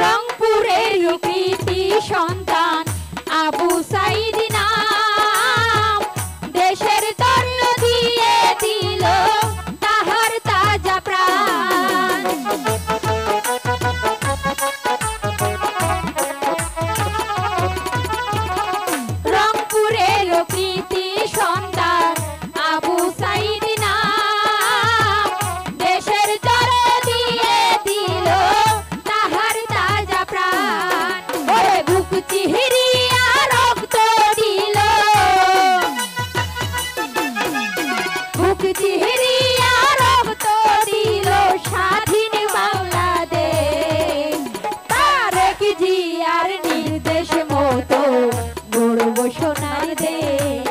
রংপুরের কৃতি সন্তান আবু সাইদ নাম, দেশের তর্ণ দিয়ে দিল তাহার তাজা প্রাণ। রংপুরের কৃতি সন্তান আবু সাইদ নাম, দেশের তর্ণ দিয়ে দিল তাহার তাজা প্রাণ। ওরে বুক চিহরিয়া রক্ত দিল, বুক চিহরিয়া রক্ত দিল স্বাধীন বাংলাদেশ। তারেক জিয়ার নির্দেশ মতো গড়ব সোনার দেশ।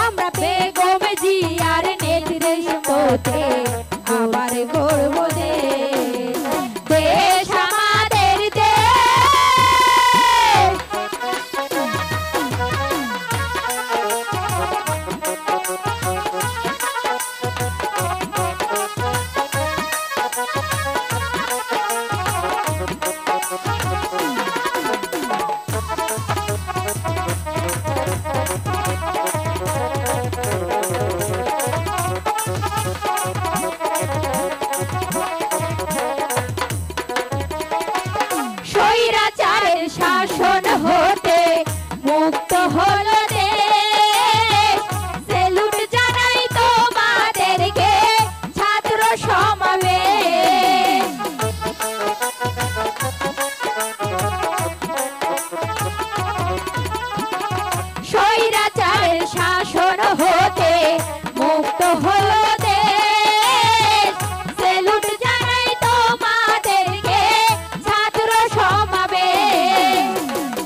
আমরা বেগম জিয়ার নির্দেশ মতো আবার গড়ব দেশ। দেশ আমাদের দেশ, স্বৈরাচারের শাসন হতে মুক্ত হলো দেশ। সেলুট জানাই তোমাদেরকে ছাত্র সমাবেশ। স্বৈরাচারের শাসন হতে মুক্ত হলো দেশ। সেলুট জানাই তোমাদেরকে ছাত্র সমাবেশ।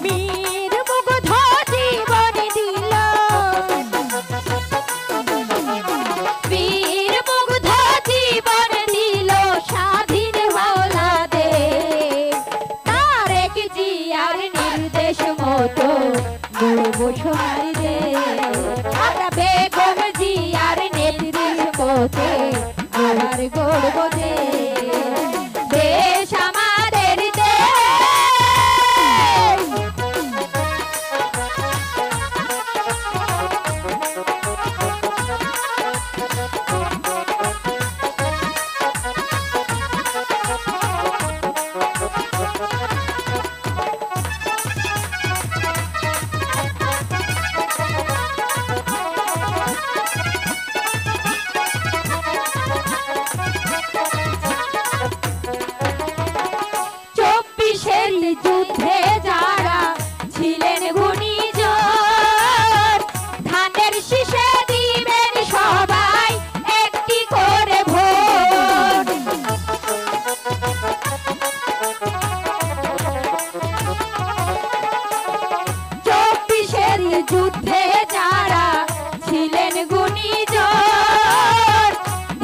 বীর মুগ্ধ জীবন দিল, বীর মুগ্ধ জীবন দিল স্বাধীন বাংলাদেশ। তারেক জিয়ার নির্দেশ মতো গড়ব সোনার দেশ। আমরা বেগম জিয়ার নির্দেশ মতো আবার গড়ব দেশ। দেশ আমাদের দেশ, চব্বিশের যুদ্ধে যারা ছিলেন ঘূর্ণিঝড়, ধানের শীষে দিবেন সবাই একটি করে ভোট। চব্বিশের যুদ্ধে যারা ছিলেন ঘূর্ণিঝড়,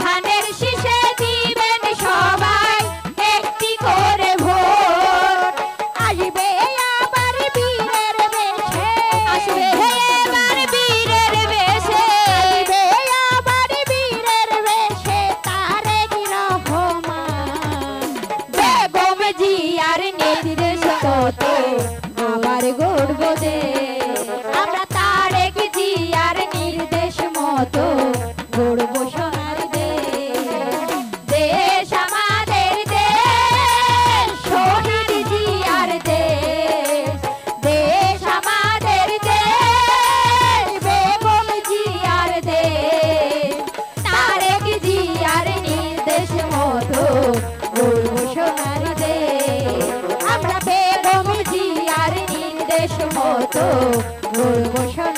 ধানের শীষে দিবেন সবাই একটি করে ভোট। আসবে আবার বীরের বেশে, আসবে এবার বীরের বেশে, আসবে আবার বীরের বেশে তারেক রহমান। বেগম জিয়ার নির্দেশ মতো আবার গড়ব দেশ। আমরা তারেক জিয়ার নির্দেশ মতো গড়ব সোনার দেশ। দেশ আমাদের দেশ, শহীদ জিয়ার দেশ। দেশ আমাদের দেশ, বেগম জিয়ার দেশ। তারেক জিয়ার নির্দেশ মতো গড়ব সোনার দেশ। আমরা বেগম জিয়ার নির্দেশ মতো গড়ব সোনার